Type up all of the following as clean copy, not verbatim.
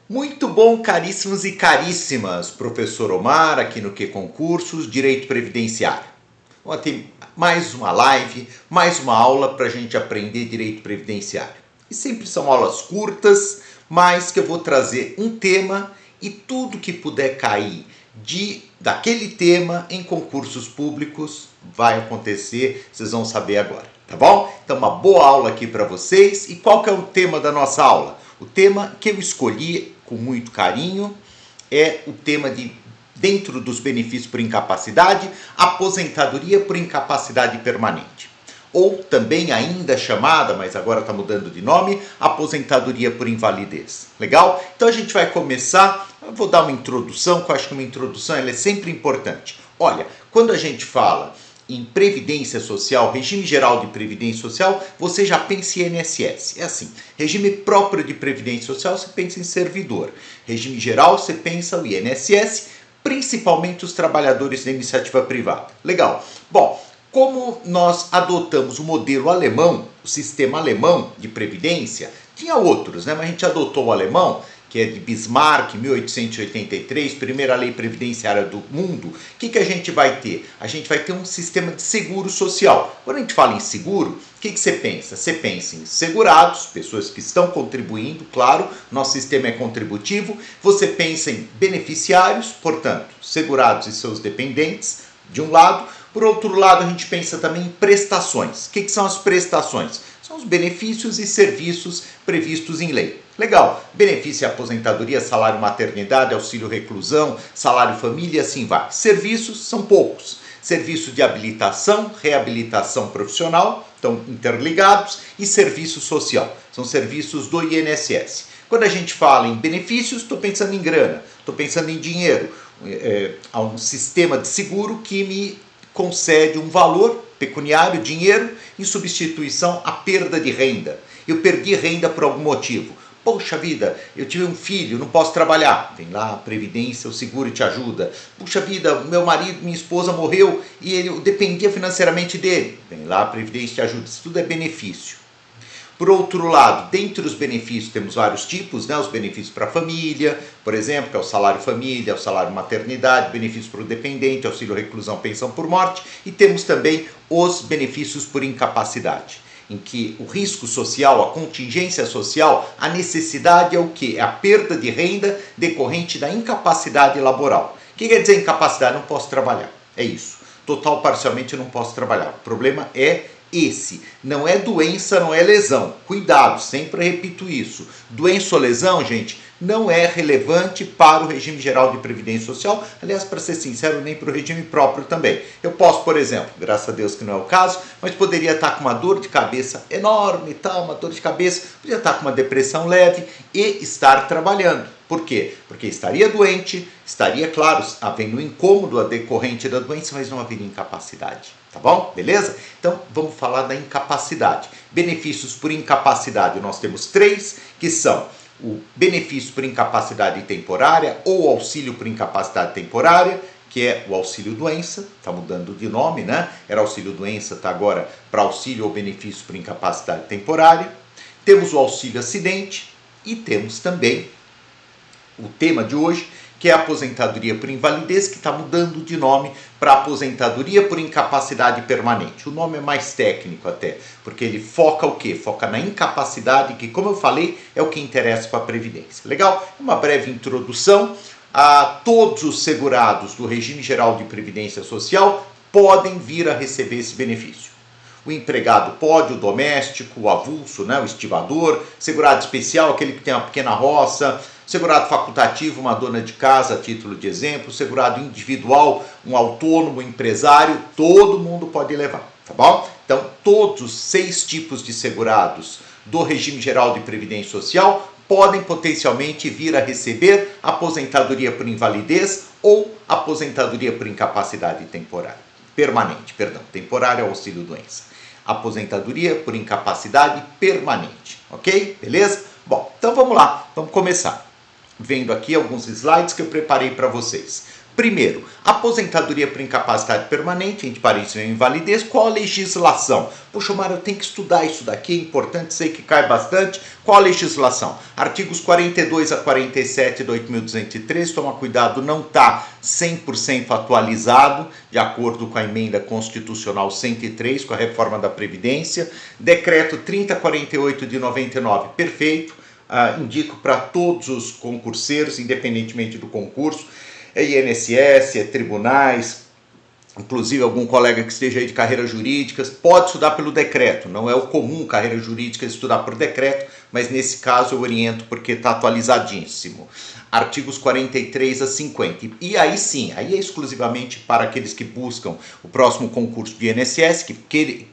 Muito bom, caríssimos e caríssimas. Professor Omar, aqui no Que Concursos, Direito Previdenciário. Vamos ter mais uma live, mais uma aula para a gente aprender Direito Previdenciário. E sempre são aulas curtas, mas que eu vou trazer um tema e tudo que puder cair daquele tema em concursos públicos vai acontecer, vocês vão saber agora, tá bom? Então uma boa aula aqui para vocês. E qual que é o tema da nossa aula? O tema que eu escolhi com muito carinho é o tema de, dentro dos benefícios por incapacidade, aposentadoria por incapacidade permanente. Ou também ainda chamada, mas agora está mudando de nome, aposentadoria por invalidez. Legal? Então a gente vai começar, eu vou dar uma introdução, que eu acho que uma introdução ela é sempre importante. Olha, quando a gente fala em Previdência Social, regime geral de Previdência Social, você já pensa em INSS. É assim, regime próprio de Previdência Social, você pensa em servidor. Regime geral, você pensa o INSS, principalmente os trabalhadores da iniciativa privada. Legal. Bom, como nós adotamos o modelo alemão, o sistema alemão de previdência, tinha outros, né? Mas a gente adotou o alemão, que é de Bismarck, 1883, primeira lei previdenciária do mundo. O que a gente vai ter? A gente vai ter um sistema de seguro social. Quando a gente fala em seguro, o que você pensa? Você pensa em segurados, pessoas que estão contribuindo, claro, nosso sistema é contributivo. Você pensa em beneficiários, portanto, segurados e seus dependentes, de um lado. Por outro lado, a gente pensa também em prestações. O que são as prestações? São os benefícios e serviços previstos em lei. Legal, benefício e aposentadoria, salário maternidade, auxílio reclusão, salário família, assim vai. Serviços são poucos. Serviço de habilitação, reabilitação profissional, estão interligados, e serviço social, são serviços do INSS. Quando a gente fala em benefícios, estou pensando em grana, estou pensando em dinheiro. Há um sistema de seguro que me concede um valor pecuniário, dinheiro, em substituição à perda de renda. Eu perdi renda por algum motivo. Poxa vida, eu tive um filho, não posso trabalhar. Vem lá, a Previdência, o seguro te ajuda. Puxa vida, meu marido, minha esposa morreu e eu dependia financeiramente dele. Vem lá, a Previdência te ajuda. Isso tudo é benefício. Por outro lado, dentre os benefícios temos vários tipos, né? Os benefícios para a família, por exemplo, que é o salário família, o salário maternidade, benefícios para o dependente, auxílio reclusão, pensão por morte, e temos também os benefícios por incapacidade, em que o risco social, a contingência social, a necessidade é o quê? É a perda de renda decorrente da incapacidade laboral. O que quer dizer incapacidade? Não posso trabalhar. É isso. Total, parcialmente, eu não posso trabalhar. O problema é esse. Não é doença, não é lesão. Cuidado, sempre repito isso. Doença ou lesão, gente, não é relevante para o regime geral de previdência social. Aliás, para ser sincero, nem para o regime próprio também. Eu posso, por exemplo, graças a Deus que não é o caso, mas poderia estar com uma dor de cabeça enorme, uma dor de cabeça, poderia estar com uma depressão leve e estar trabalhando. Por quê? Porque estaria doente, estaria, claro, havendo um incômodo decorrente da doença, mas não haveria incapacidade. Tá bom? Beleza? Então, vamos falar da incapacidade. Benefícios por incapacidade, nós temos três, que são o benefício por incapacidade temporária ou auxílio por incapacidade temporária, que é o auxílio doença, está mudando de nome, né? Era auxílio doença, está agora para auxílio ou benefício por incapacidade temporária. Temos o auxílio acidente e temos também o tema de hoje, que é a aposentadoria por invalidez, que está mudando de nome para aposentadoria por incapacidade permanente. O nome é mais técnico até, porque ele foca o quê? Foca na incapacidade, que, como eu falei, é o que interessa para a Previdência. Legal? Uma breve introdução. A todos os segurados do regime geral de Previdência Social podem vir a receber esse benefício. O empregado pode, o doméstico, o avulso, né, o estivador, segurado especial, aquele que tem uma pequena roça, segurado facultativo, uma dona de casa, a título de exemplo, segurado individual, um autônomo, empresário, todo mundo pode levar, tá bom? Então, todos os 6 tipos de segurados do regime geral de previdência social podem potencialmente vir a receber aposentadoria por invalidez ou aposentadoria por incapacidade temporária. Permanente, perdão, temporária é auxílio doença. Aposentadoria por incapacidade permanente, ok? Beleza? Bom, então vamos lá, vamos começar. Vendo aqui alguns slides que eu preparei para vocês. Primeiro, aposentadoria por incapacidade permanente, entre parênteses, invalidez, qual a legislação? Poxa, Omar, eu tenho que estudar isso daqui, é importante, sei que cai bastante. Qual a legislação? Artigos 42 a 47 do 8.213, toma cuidado, não está 100% atualizado, de acordo com a emenda constitucional 103, com a reforma da Previdência. Decreto 3048 de 99, perfeito, indico para todos os concurseiros, independentemente do concurso. É INSS, é tribunais, inclusive algum colega que esteja aí de carreiras jurídicas, pode estudar pelo decreto. Não é o comum carreira jurídica estudar por decreto, mas nesse caso eu oriento porque está atualizadíssimo. Artigos 43 a 50. E aí sim, aí é exclusivamente para aqueles que buscam o próximo concurso de INSS, que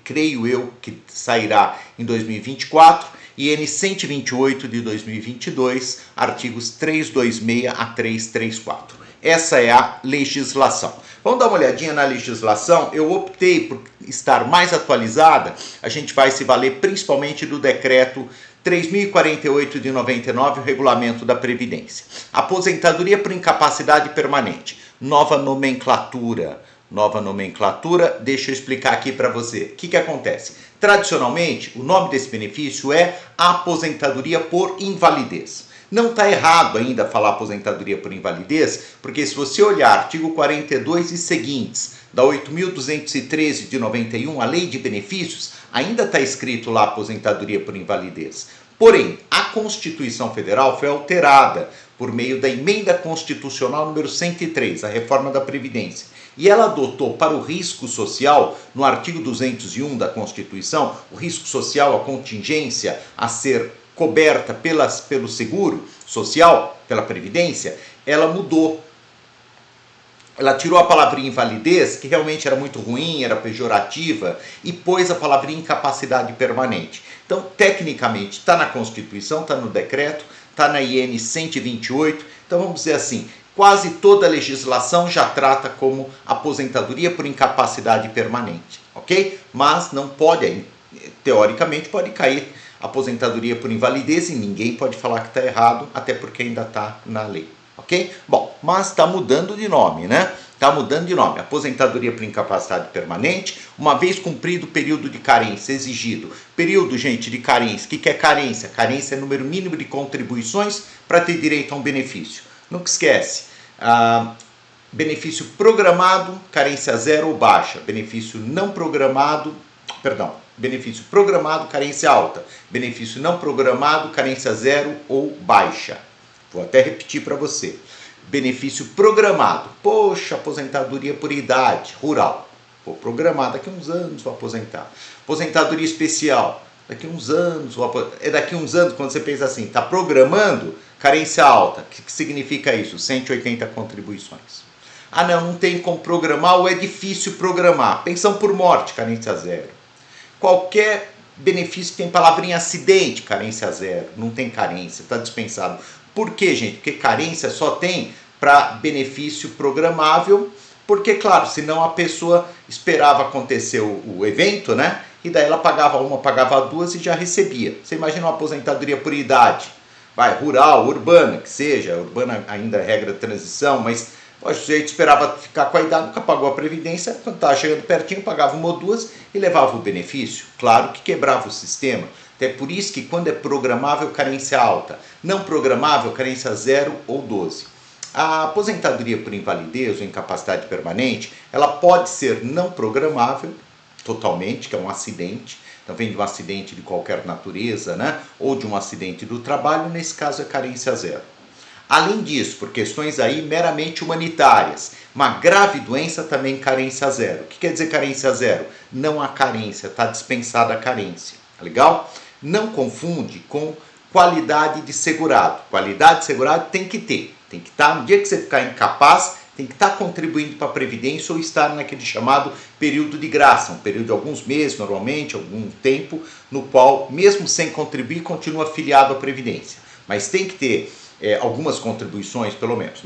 creio eu que sairá em 2024, e IN 128 de 2022, artigos 326 a 334. Essa é a legislação. Vamos dar uma olhadinha na legislação. Eu optei por estar mais atualizada. A gente vai se valer principalmente do decreto 3.048 de 99, o regulamento da Previdência. Aposentadoria por incapacidade permanente. Nova nomenclatura. Nova nomenclatura, deixa eu explicar aqui para você. O que acontece? Tradicionalmente, o nome desse benefício é aposentadoria por invalidez. Não está errado ainda falar aposentadoria por invalidez, porque se você olhar artigo 42 e seguintes da 8.213 de 91, a lei de benefícios, ainda está escrito lá aposentadoria por invalidez. Porém, a Constituição Federal foi alterada por meio da emenda constitucional número 103, a reforma da Previdência. E ela adotou para o risco social, no artigo 201 da Constituição, o risco social, a contingência a ser coberta pelo seguro social, pela Previdência, ela mudou. Ela tirou a palavrinha invalidez, que realmente era muito ruim, era pejorativa, e pôs a palavrinha incapacidade permanente. Então, tecnicamente, está na Constituição, está no decreto, está na IN 128. Então, vamos dizer assim, quase toda a legislação já trata como aposentadoria por incapacidade permanente, ok? Mas não pode, teoricamente, pode cair aposentadoria por invalidez e ninguém pode falar que está errado, até porque ainda está na lei, ok? Bom, mas está mudando de nome, né? Está mudando de nome. Aposentadoria por incapacidade permanente, uma vez cumprido o período de carência exigido. Período, gente, de carência. O que é carência? Carência é número mínimo de contribuições para ter direito a um benefício. Nunca esquece. Benefício programado, carência zero ou baixa. Benefício não programado, benefício programado, carência alta. Benefício não programado, carência zero ou baixa. Vou até repetir para você. Benefício programado. Poxa, aposentadoria por idade, rural. Vou programar, daqui a uns anos vou aposentar. Aposentadoria especial, daqui a uns anos vou aposentar. É daqui a uns anos, quando você pensa assim, está programando, carência alta. O que significa isso? 180 contribuições. Ah, não tem como programar ou é difícil programar. Pensão por morte, carência zero. Qualquer benefício que tem palavrinha acidente, carência zero. Não tem carência, está dispensado. Por quê, gente? Porque carência só tem para benefício programável, porque, claro, senão a pessoa esperava acontecer o evento, né? E daí ela pagava uma, pagava duas e já recebia. Você imagina uma aposentadoria por idade, rural, urbana, que seja, urbana ainda é regra de transição, mas o sujeito esperava ficar com a idade, nunca pagou a previdência, quando estava chegando pertinho, pagava uma ou duas e levava o benefício. Claro que quebrava o sistema. Até por isso que quando é programável, carência alta. Não programável, carência 0 ou 12. A aposentadoria por invalidez ou incapacidade permanente, ela pode ser não programável, totalmente, que é um acidente. Então vem de um acidente de qualquer natureza, né? Ou de um acidente do trabalho, nesse caso é carência 0. Além disso, por questões aí meramente humanitárias, uma grave doença também carência 0. O que quer dizer carência 0? Não há carência, está dispensada a carência. Legal? Não confunde com qualidade de segurado. Qualidade de segurado tem que ter. Tem que estar, no dia que você ficar incapaz, tem que estar contribuindo para a Previdência ou estar naquele chamado período de graça, um período de alguns meses, normalmente, algum tempo, no qual, mesmo sem contribuir, continua afiliado à Previdência. Mas tem que ter algumas contribuições, pelo menos,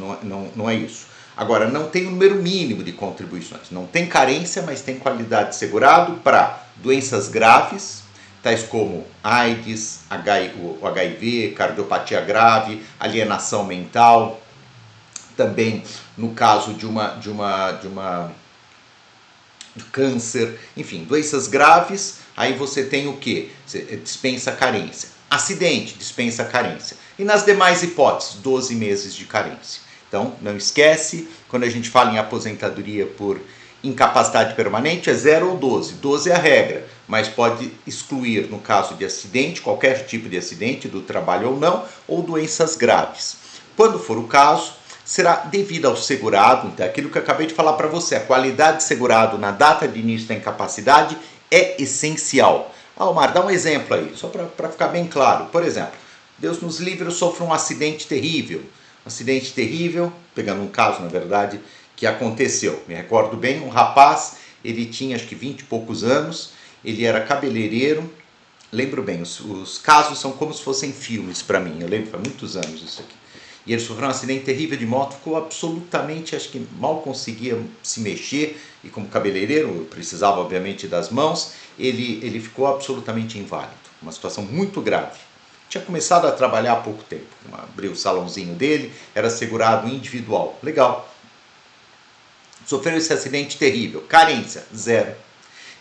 não é isso. Agora, não tem o número mínimo de contribuições. Não tem carência, mas tem qualidade de segurado para doenças graves, tais como AIDS, o HIV, cardiopatia grave, alienação mental, também no caso de câncer, enfim, doenças graves, aí você tem o quê? Você dispensa carência. Acidente, dispensa carência. E nas demais hipóteses, 12 meses de carência. Então, não esquece, quando a gente fala em aposentadoria por incapacidade permanente, é 0 ou 12. 12 é a regra, mas pode excluir, no caso de acidente, qualquer tipo de acidente, do trabalho ou não, ou doenças graves. Quando for o caso, será devido ao segurado, então, aquilo que eu acabei de falar para você, a qualidade de segurado na data de início da incapacidade é essencial. Omar, dá um exemplo aí, só para ficar bem claro. Por exemplo, Deus nos livre, eu sofro um acidente terrível. Um acidente terrível, pegando um caso, na verdade, que aconteceu. Me recordo bem, um rapaz, ele tinha acho que 20 e poucos anos, ele era cabeleireiro. Lembro bem, os casos são como se fossem filmes para mim, eu lembro, faz muitos anos isso aqui. E ele sofreu um acidente terrível de moto, ficou absolutamente, acho que mal conseguia se mexer, e como cabeleireiro, precisava obviamente das mãos, ele ficou absolutamente inválido, uma situação muito grave. Tinha começado a trabalhar há pouco tempo, abriu o salãozinho dele, era segurado individual, legal. Sofreu esse acidente terrível, carência, 0.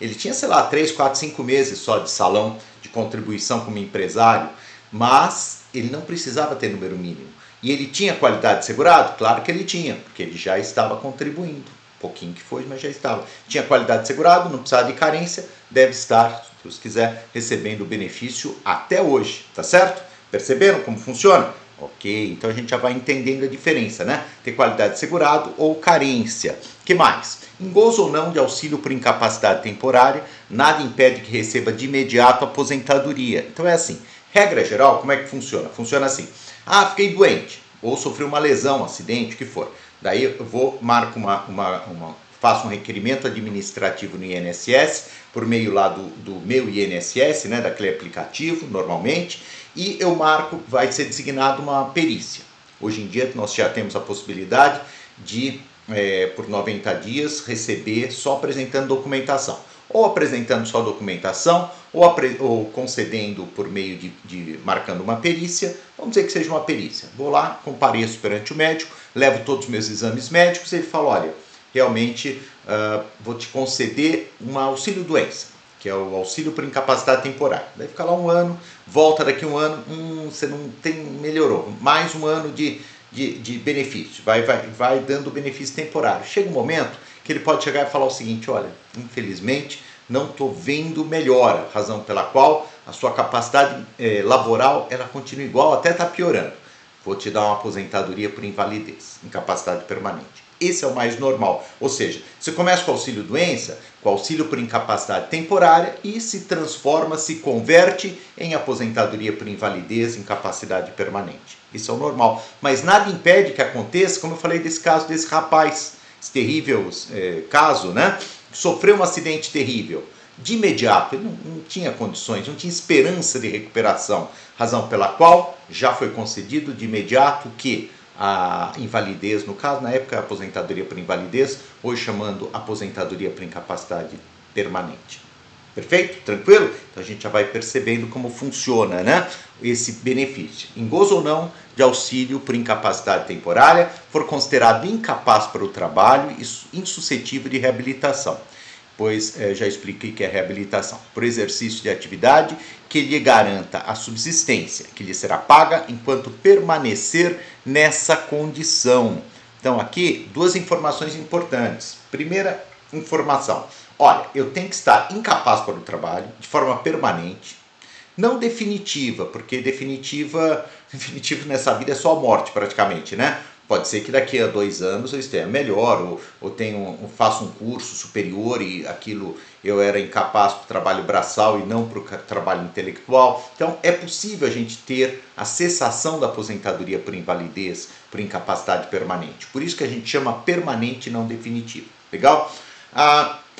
Ele tinha, sei lá, 3, 4, 5 meses só de salão, de contribuição como empresário, mas ele não precisava ter número mínimo. E ele tinha qualidade de segurado? Claro que ele tinha, porque ele já estava contribuindo. Pouquinho que foi, mas já estava. Tinha qualidade de segurado, não precisava de carência, deve estar, se Deus quiser, recebendo o benefício até hoje, tá certo? Perceberam como funciona? Ok, então a gente já vai entendendo a diferença, né? Ter qualidade de segurado ou carência. Que mais? Em gozo ou não de auxílio por incapacidade temporária, nada impede que receba de imediato a aposentadoria. Então é assim, regra geral, como é que funciona? Funciona assim, fiquei doente, ou sofri uma lesão, um acidente, o que for. Daí eu vou, marco faço um requerimento administrativo no INSS, por meio lá do meu INSS, né, daquele aplicativo, normalmente, e eu marco, vai ser designado uma perícia. Hoje em dia nós já temos a possibilidade de, por 90 dias, receber só apresentando documentação. Ou apresentando só documentação, ou concedendo por meio de marcando uma perícia, vamos dizer que seja uma perícia. Vou lá, compareço perante o médico, levo todos os meus exames médicos e ele fala, olha, realmente vou te conceder um auxílio-doença, que é o auxílio por incapacidade temporária. Daí fica lá um ano, volta daqui um ano, você não melhorou, mais um ano de benefício, vai dando benefício temporário. Chega um momento que ele pode chegar e falar o seguinte, olha, infelizmente não estou vendo melhora, razão pela qual a sua capacidade laboral ela continua igual, até está piorando. Vou te dar uma aposentadoria por invalidez, incapacidade permanente. Esse é o mais normal, ou seja, você começa com auxílio doença, com auxílio por incapacidade temporária e se transforma, se converte em aposentadoria por invalidez, incapacidade permanente. Isso é o normal, mas nada impede que aconteça, como eu falei desse caso desse rapaz, esse terrível caso, né? Sofreu um acidente terrível. De imediato, ele não tinha condições, não tinha esperança de recuperação, razão pela qual já foi concedido de imediato que a invalidez, no caso, na época, a aposentadoria por invalidez, hoje chamando aposentadoria por incapacidade permanente. Perfeito? Tranquilo? Então a gente já vai percebendo como funciona, né, esse benefício. Em gozo ou não de auxílio por incapacidade temporária, for considerado incapaz para o trabalho e insuscetível de reabilitação. Pois já expliquei que é reabilitação. Por exercício de atividade que lhe garanta a subsistência, que lhe será paga enquanto permanecer nessa condição. Então aqui, duas informações importantes. Primeira informação. Olha, eu tenho que estar incapaz para o trabalho, de forma permanente, não definitiva, porque definitivo nessa vida é só a morte praticamente, né? Pode ser que daqui a 2 anos eu esteja melhor, ou faça um curso superior e aquilo eu era incapaz para o trabalho braçal e não para o trabalho intelectual. Então é possível a gente ter a cessação da aposentadoria por invalidez, por incapacidade permanente. Por isso que a gente chama permanente e não definitivo. Legal?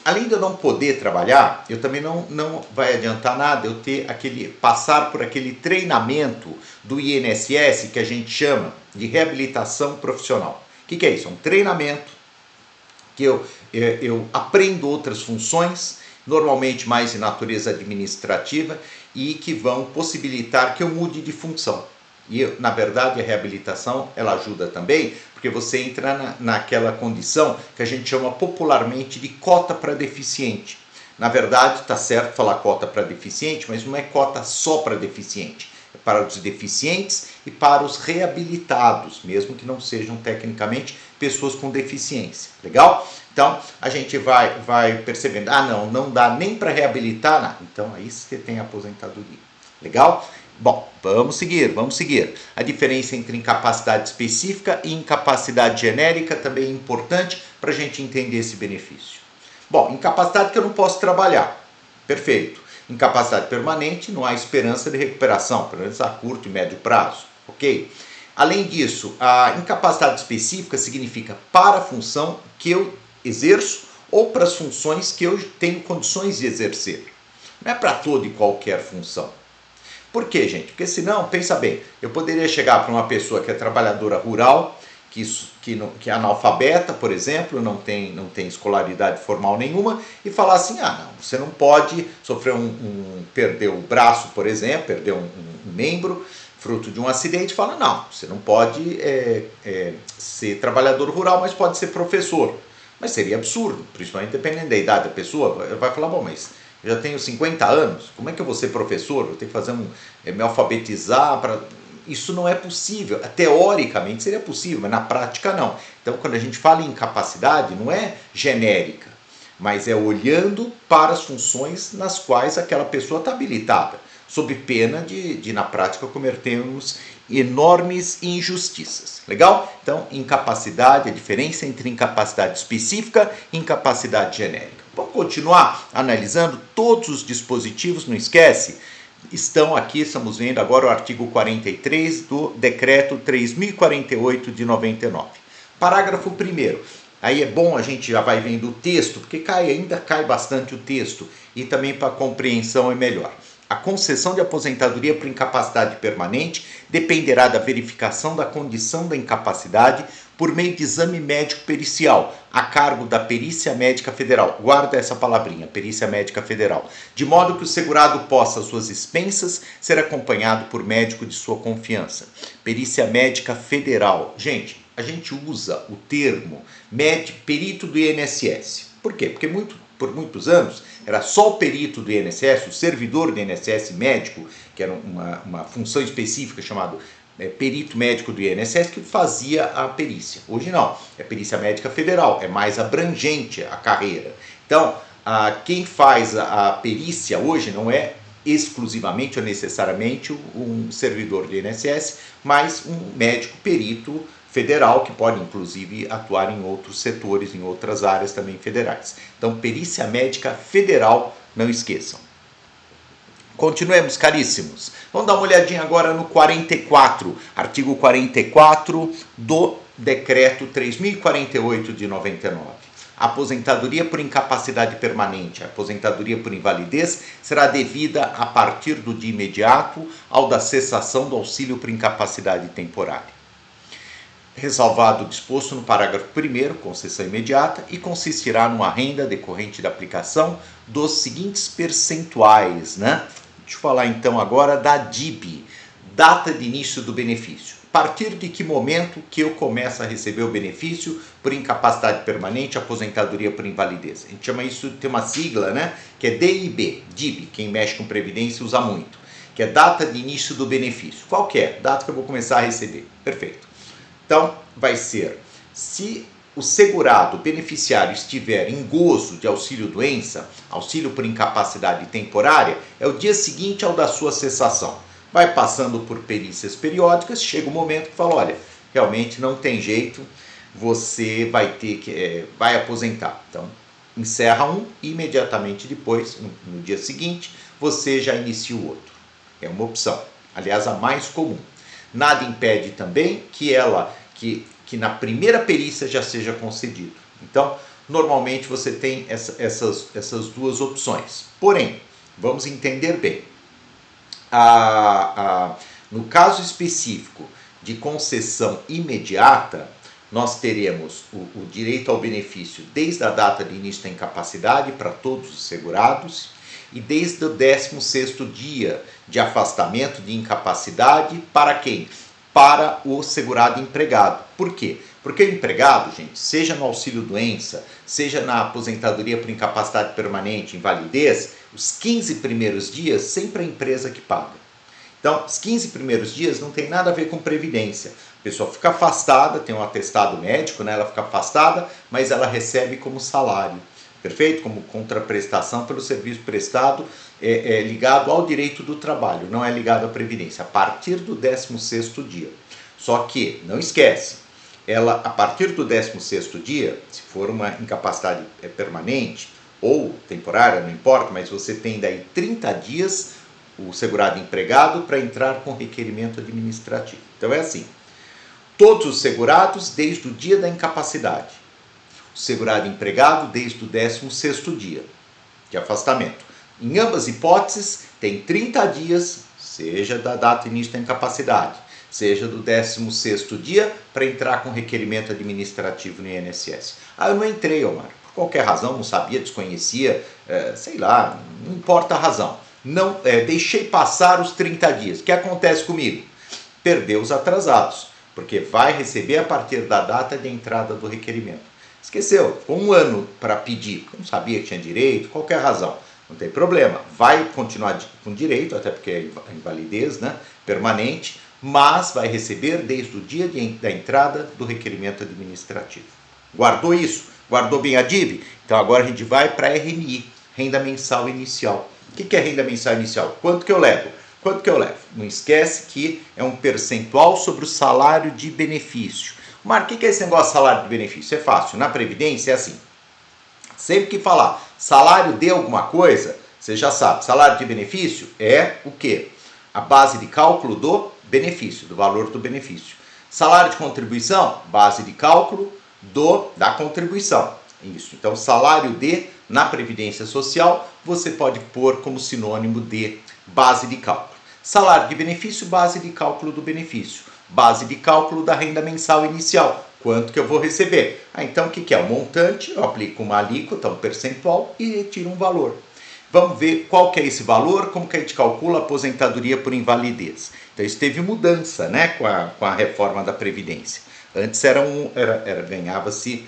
Além de eu não poder trabalhar, eu também não vai adiantar nada eu passar por aquele treinamento do INSS que a gente chama de reabilitação profissional. O que é isso? É um treinamento que eu aprendo outras funções, normalmente mais de natureza administrativa, e que vão possibilitar que eu mude de função. E, na verdade, a reabilitação, ela ajuda também, porque você entra naquela condição que a gente chama popularmente de cota para deficiente. Na verdade, está certo falar cota para deficiente, mas não é cota só para deficiente. É para os deficientes e para os reabilitados, mesmo que não sejam tecnicamente pessoas com deficiência. Legal? Então, a gente vai percebendo, não dá nem para reabilitar, não. Então, aí você tem a aposentadoria. Legal? Bom, vamos seguir. A diferença entre incapacidade específica e incapacidade genérica também é importante para a gente entender esse benefício. Bom, incapacidade que eu não posso trabalhar. Perfeito. Incapacidade permanente, não há esperança de recuperação, pelo menos a curto e médio prazo. Ok? Além disso, a incapacidade específica significa para a função que eu exerço ou para as funções que eu tenho condições de exercer. Não é para toda e qualquer função. Por quê, gente? Porque senão, pensa bem, eu poderia chegar para uma pessoa que é trabalhadora rural, que é analfabeta, por exemplo, não tem escolaridade formal nenhuma, e falar assim, você não pode sofrer perder o braço, por exemplo, perder um membro, fruto de um acidente, fala, não, você não pode ser trabalhador rural, mas pode ser professor. Mas seria absurdo, principalmente dependendo da idade da pessoa, vai falar, bom, mas eu já tenho 50 anos, como é que eu vou ser professor? Vou ter que fazer me alfabetizar para... Isso não é possível. Teoricamente seria possível, mas na prática não. Então, quando a gente fala em incapacidade, não é genérica, mas é olhando para as funções nas quais aquela pessoa está habilitada, sob pena de na prática, cometermos enormes injustiças. Legal? Então, incapacidade, a diferença entre incapacidade específica e incapacidade genérica. Vamos continuar analisando todos os dispositivos, não esquece? Estamos vendo agora o artigo 43 do Decreto 3048 de 99. Parágrafo 1º. Aí é bom a gente já vai vendo o texto, porque ainda cai bastante o texto e também para a compreensão é melhor. A concessão de aposentadoria por incapacidade permanente dependerá da verificação da condição da incapacidade por meio de exame médico pericial, a cargo da Perícia Médica Federal. Guarda essa palavrinha, Perícia Médica Federal. De modo que o segurado possa, às suas expensas, ser acompanhado por médico de sua confiança. Perícia Médica Federal. Gente, a gente usa o termo perito do INSS. Por quê? Porque por muitos anos era só o perito do INSS, o servidor do INSS médico, que era uma função específica chamada perito médico do INSS, que fazia a perícia. Hoje não, é Perícia Médica Federal, é mais abrangente a carreira. Então, quem faz a perícia hoje não é exclusivamente ou necessariamente um servidor do INSS, mas um médico perito federal, que pode inclusive atuar em outros setores, em outras áreas também federais. Então, Perícia Médica Federal, não esqueçam. Continuemos, caríssimos. Vamos dar uma olhadinha agora no 44, artigo 44 do Decreto 3048 de 99. A aposentadoria por incapacidade permanente, a aposentadoria por invalidez, será devida a partir do dia imediato ao da cessação do auxílio por incapacidade temporária. Ressalvado o disposto no parágrafo 1º, concessão imediata, e consistirá numa renda decorrente da aplicação dos seguintes percentuais, né? Deixa eu falar então agora da DIB, data de início do benefício. A partir de que momento que eu começo a receber o benefício por incapacidade permanente, aposentadoria por invalidez? A gente chama isso, tem uma sigla, né? Que é DIB, DIB, quem mexe com previdência usa muito, que é data de início do benefício. Qual que é? Data que eu vou começar a receber. Perfeito. Então, vai ser, se o segurado, o beneficiário, estiver em gozo de auxílio-doença, auxílio por incapacidade temporária, é o dia seguinte ao da sua cessação. Vai passando por perícias periódicas, chega um momento que fala, olha, realmente não tem jeito, você vai ter que, vai aposentar. Então, encerra um e imediatamente depois, no dia seguinte, você já inicia o outro. É uma opção, aliás, a mais comum. Nada impede também que na primeira perícia já seja concedido. Então, normalmente você tem essas duas opções. Porém, vamos entender bem. No caso específico de concessão imediata, nós teremos o direito ao benefício desde a data de início da incapacidade para todos os segurados e desde o 16º dia de afastamento de incapacidade para quem? Para o segurado empregado. Por quê? Porque o empregado, gente, seja no auxílio-doença, seja na aposentadoria por incapacidade permanente, invalidez, os 15 primeiros dias sempre é a empresa que paga. Então, os 15 primeiros dias não tem nada a ver com previdência. A pessoa fica afastada, tem um atestado médico, né? Ela fica afastada, mas ela recebe como salário. Perfeito? Como contraprestação pelo serviço prestado ligado ao direito do trabalho, não é ligado à previdência, a partir do 16º dia. Só que, não esquece, ela, a partir do 16º dia, se for uma incapacidade permanente ou temporária, não importa, mas você tem daí 30 dias, o segurado empregado, para entrar com requerimento administrativo. Então é assim, todos os segurados desde o dia da incapacidade, o segurado empregado desde o 16º dia de afastamento. Em ambas hipóteses, tem 30 dias, seja da data início da incapacidade, seja do 16º dia, para entrar com requerimento administrativo no INSS. Ah, eu não entrei, Omar, por qualquer razão, não sabia, desconhecia, sei lá, não importa a razão. Não, deixei passar os 30 dias. O que acontece comigo? Perdeu os atrasados, porque vai receber a partir da data de entrada do requerimento. Esqueceu, ficou um ano para pedir, não sabia que tinha direito, qualquer razão. Não tem problema, vai continuar com direito, até porque é invalidez, né, permanente, mas vai receber desde o dia da entrada do requerimento administrativo. Guardou isso? Guardou bem a DIV? Então agora a gente vai para a RMI, Renda Mensal Inicial. O que é renda mensal inicial? Quanto que eu levo? Quanto que eu levo? Não esquece que é um percentual sobre o salário de benefício. Mar, o que é esse negócio de salário de benefício? É fácil, na Previdência é assim. Sempre que falar salário de alguma coisa, você já sabe, salário de benefício é o quê? A base de cálculo do benefício, do valor do benefício. Salário de contribuição, base de cálculo da contribuição. Isso, então salário de, na Previdência Social, você pode pôr como sinônimo de base de cálculo. Salário de benefício, base de cálculo do benefício. Base de cálculo da renda mensal inicial. Quanto que eu vou receber? Ah, então o que é? O montante, eu aplico uma alíquota, um percentual e retiro um valor. Vamos ver qual que é esse valor, como que a gente calcula a aposentadoria por invalidez. Então isso teve mudança, né, com a reforma da Previdência. Antes ganhava-se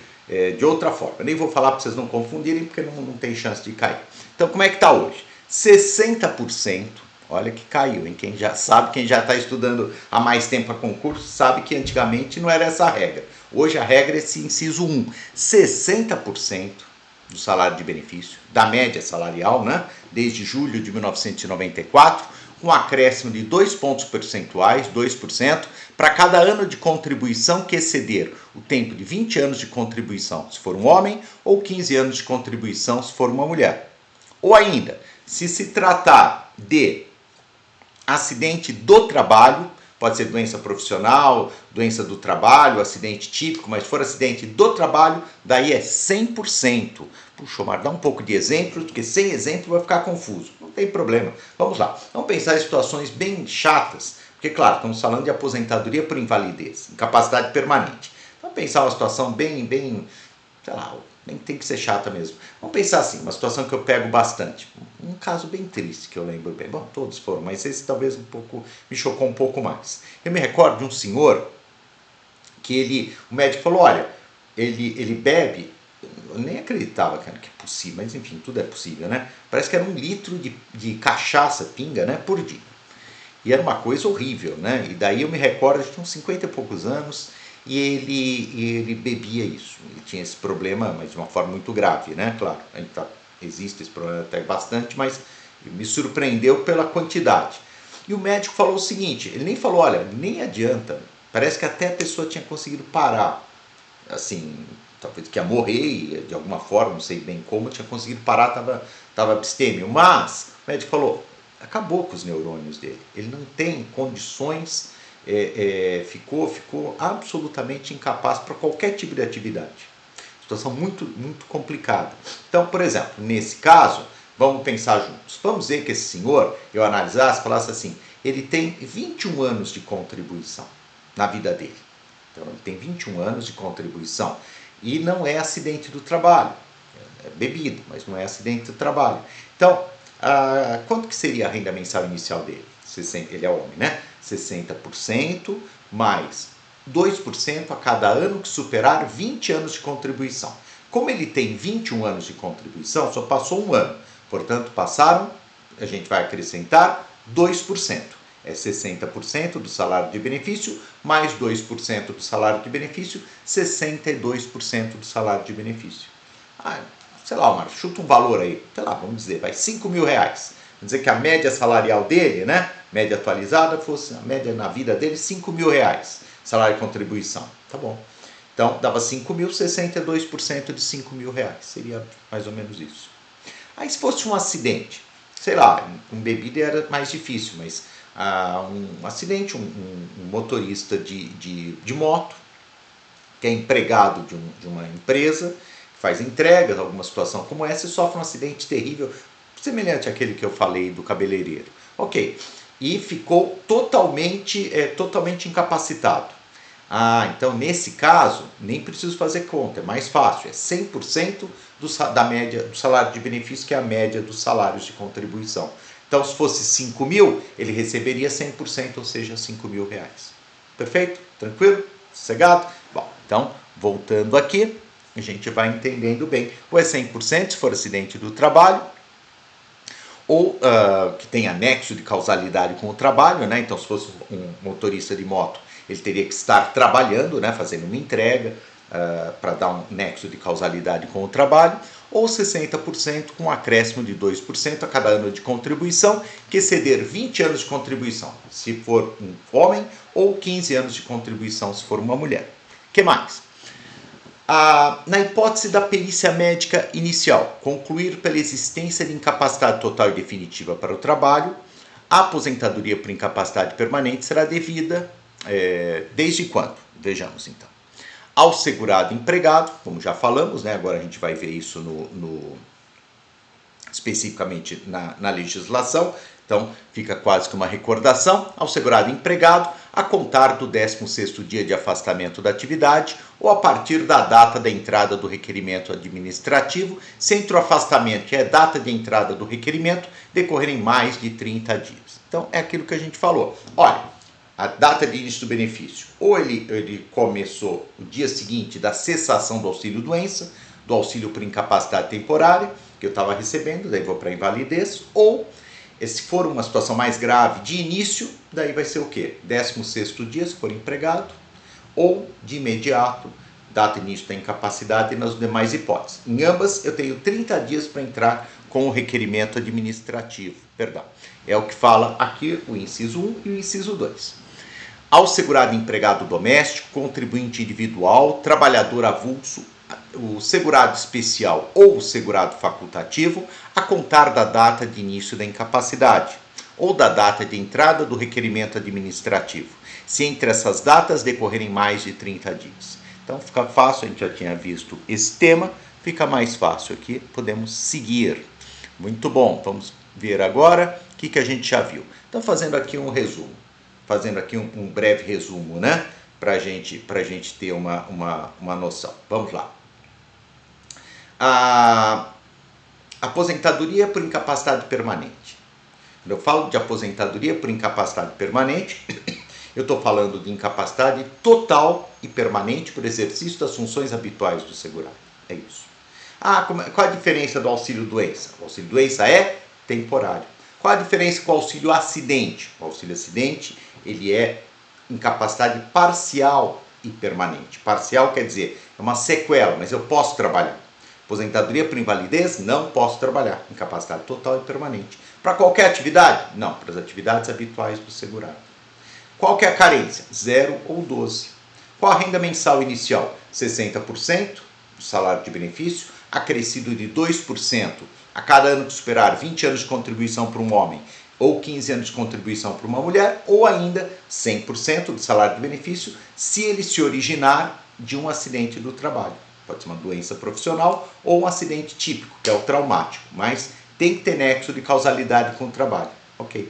de outra forma. Nem vou falar para vocês não confundirem, porque não tem chance de cair. Então como é que está hoje? 60%, olha que caiu, hein? Quem já sabe, quem já está estudando há mais tempo a concurso, sabe que antigamente não era essa a regra. Hoje a regra é esse inciso 1, 60% do salário de benefício, da média salarial, né? Desde julho de 1994, com um acréscimo de 2 pontos percentuais, 2%, para cada ano de contribuição que exceder o tempo de 20 anos de contribuição, se for um homem, ou 15 anos de contribuição, se for uma mulher. Ou ainda, se se tratar de acidente do trabalho, pode ser doença profissional, doença do trabalho, acidente típico, mas se for acidente do trabalho, daí é 100%. Puxa, Omar, dá um pouco de exemplo, porque sem exemplo vai ficar confuso. Não tem problema. Vamos lá. Vamos pensar em situações bem chatas, porque, claro, estamos falando de aposentadoria por invalidez, incapacidade permanente. Vamos pensar uma situação bem, sei lá, nem tem que ser chata mesmo. Vamos pensar assim, uma situação que eu pego bastante. Um caso bem triste que eu lembro bem. Bom, todos foram, mas esse talvez me chocou um pouco mais. Eu me recordo de um senhor que o médico falou, olha, ele bebe, eu nem acreditava que é possível, mas enfim, tudo é possível, né? Parece que era 1 litro de cachaça, pinga, né, por dia. E era uma coisa horrível, né? E daí eu me recordo, ele tinha uns 50 e poucos anos, e ele bebia isso. Ele tinha esse problema, mas de uma forma muito grave, né? Claro, existe esse problema até bastante, mas me surpreendeu pela quantidade. E o médico falou o seguinte, ele nem falou, olha, nem adianta, parece que até a pessoa tinha conseguido parar, assim, talvez que ia morrer de alguma forma, não sei bem como, tinha conseguido parar, estava abstêmio, mas o médico falou, acabou com os neurônios dele, ele não tem condições, ficou absolutamente incapaz para qualquer tipo de atividade. Situação muito, muito complicada. Então, por exemplo, nesse caso, vamos pensar juntos. Vamos dizer que esse senhor, eu analisasse, falasse assim, ele tem 21 anos de contribuição na vida dele. Então, ele tem 21 anos de contribuição e não é acidente do trabalho. É bebida, mas não é acidente do trabalho. Então, Quanto que seria a renda mensal inicial dele? Ele é homem, né? 60% mais 2% a cada ano que superar 20 anos de contribuição. Como ele tem 21 anos de contribuição, só passou um ano. Portanto, a gente vai acrescentar 2%. É 60% do salário de benefício, mais 2% do salário de benefício, 62% do salário de benefício. Sei lá, Marcos, chuta um valor aí, sei lá, vamos dizer, vai 5 mil reais. Vamos dizer que a média salarial dele, né, média atualizada, fosse a média na vida dele, 5 mil reais, salário de contribuição. Tá bom. Então, dava 5 mil, 62% de 5 mil reais. Seria mais ou menos isso. Aí, se fosse um acidente, sei lá, com bebida era mais difícil, mas um acidente, um motorista de moto, que é empregado de uma empresa, faz entregas, alguma situação como essa, e sofre um acidente terrível, semelhante àquele que eu falei do cabeleireiro. Ok, e ficou totalmente incapacitado. Então nesse caso, nem preciso fazer conta, é mais fácil, é 100% da média do salário de benefício, que é a média dos salários de contribuição. Então, se fosse 5 mil, ele receberia 100%, ou seja, 5 mil reais. Perfeito? Tranquilo? Sossegado? Bom, então, voltando aqui, a gente vai entendendo bem. Ou é 100% se for acidente do trabalho, ou que tem anexo de causalidade com o trabalho, né? Então, se fosse um motorista de moto, ele teria que estar trabalhando, né? Fazendo uma entrega, para dar um nexo de causalidade com o trabalho, ou 60% com um acréscimo de 2% a cada ano de contribuição, que exceder 20 anos de contribuição, se for um homem, ou 15 anos de contribuição, se for uma mulher. O que mais? Na hipótese da perícia médica inicial, concluir pela existência de incapacidade total e definitiva para o trabalho, a aposentadoria por incapacidade permanente será devida desde quando? Vejamos então. Ao segurado empregado, como já falamos, né? Agora a gente vai ver isso especificamente na legislação, então fica quase que uma recordação. Ao segurado empregado, a contar do 16º dia de afastamento da atividade ou a partir da data da entrada do requerimento administrativo, se entre o afastamento e a data de entrada do requerimento decorrerem mais de 30 dias. Então é aquilo que a gente falou. Olha, a data de início do benefício, ou ele começou o dia seguinte da cessação do auxílio-doença, do auxílio por incapacidade temporária, que eu estava recebendo, daí vou para invalidez, ou, se for uma situação mais grave, de início, daí vai ser o quê? 16º dia, se for empregado, ou de imediato, data de início da incapacidade e nas demais hipóteses. Em ambas, eu tenho 30 dias para entrar com o requerimento administrativo, perdão. É o que fala aqui o inciso 1 e o inciso 2. Ao segurado empregado doméstico, contribuinte individual, trabalhador avulso, o segurado especial ou o segurado facultativo, a contar da data de início da incapacidade ou da data de entrada do requerimento administrativo, se entre essas datas decorrerem mais de 30 dias. Então fica fácil, a gente já tinha visto esse tema, fica mais fácil aqui, podemos seguir. Muito bom, vamos ver agora o que a gente já viu. Então fazendo aqui um resumo. Fazendo aqui um breve resumo, né? Para gente ter uma noção. Vamos lá. A aposentadoria por incapacidade permanente. Quando eu falo de aposentadoria por incapacidade permanente, eu estou falando de incapacidade total e permanente por exercício das funções habituais do segurado. É isso. Qual a diferença do auxílio-doença? O auxílio-doença é temporário. Qual a diferença com o auxílio-acidente? O auxílio-acidente, ele é incapacidade parcial e permanente. Parcial quer dizer, é uma sequela, mas eu posso trabalhar. Aposentadoria por invalidez, não posso trabalhar. Incapacidade total e permanente. Para qualquer atividade? Não, para as atividades habituais do segurado. Qual que é a carência? 0 ou 12. Qual a renda mensal inicial? 60% do salário de benefício, acrescido de 2% a cada ano que superar 20 anos de contribuição para um homem ou 15 anos de contribuição para uma mulher, ou ainda 100% do salário de benefício se ele se originar de um acidente do trabalho. Pode ser uma doença profissional ou um acidente típico, que é o traumático, mas tem que ter nexo de causalidade com o trabalho. Ok.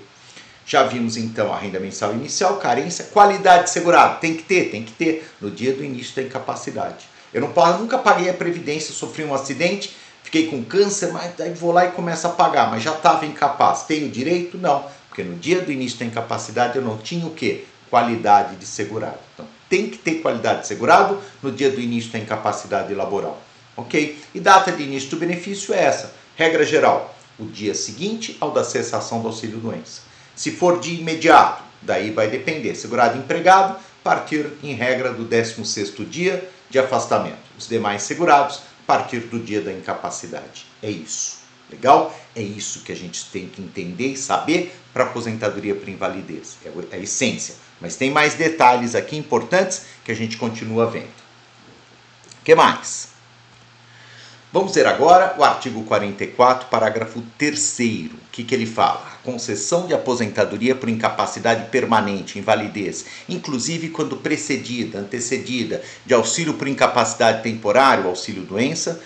Já vimos então a renda mensal inicial, carência, qualidade de segurado. Tem que ter no dia do início da incapacidade. Eu nunca paguei a previdência, sofri um acidente, fiquei com câncer, mas daí vou lá e começo a pagar, mas já estava incapaz. Tenho direito? Não, porque no dia do início da incapacidade eu não tinha o quê? Qualidade de segurado. Então, tem que ter qualidade de segurado no dia do início da incapacidade laboral. Ok? E data de início do benefício é essa. Regra geral, o dia seguinte ao da cessação do auxílio-doença. Se for de imediato, daí vai depender. Segurado empregado, partir em regra do 16º dia de afastamento. Os demais segurados, a partir do dia da incapacidade. É isso. Legal? É isso que a gente tem que entender e saber para aposentadoria por invalidez. É a essência. Mas tem mais detalhes aqui importantes que a gente continua vendo. O que mais? Vamos ver agora o artigo 44, parágrafo 3º. O que ele fala? A concessão de aposentadoria por incapacidade permanente, invalidez, inclusive quando precedida, antecedida de auxílio por incapacidade temporária, auxílio-doença,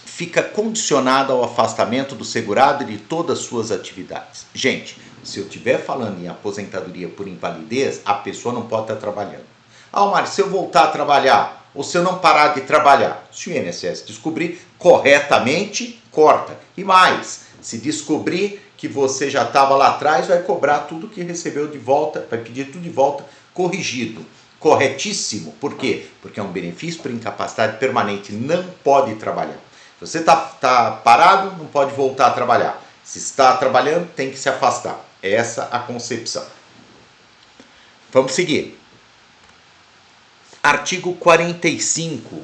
fica condicionada ao afastamento do segurado de todas as suas atividades. Gente, se eu estiver falando em aposentadoria por invalidez, a pessoa não pode estar trabalhando. Ah, Mário, se eu voltar a trabalhar, ou se eu não parar de trabalhar, se o INSS descobrir corretamente, corta. E mais, se descobrir que você já estava lá atrás, vai cobrar tudo que recebeu de volta, vai pedir tudo de volta corrigido. Corretíssimo. Por quê? Porque é um benefício por incapacidade permanente, não pode trabalhar. Se você está parado, não pode voltar a trabalhar. Se está trabalhando, tem que se afastar. É essa a concepção. Vamos seguir. Artigo 45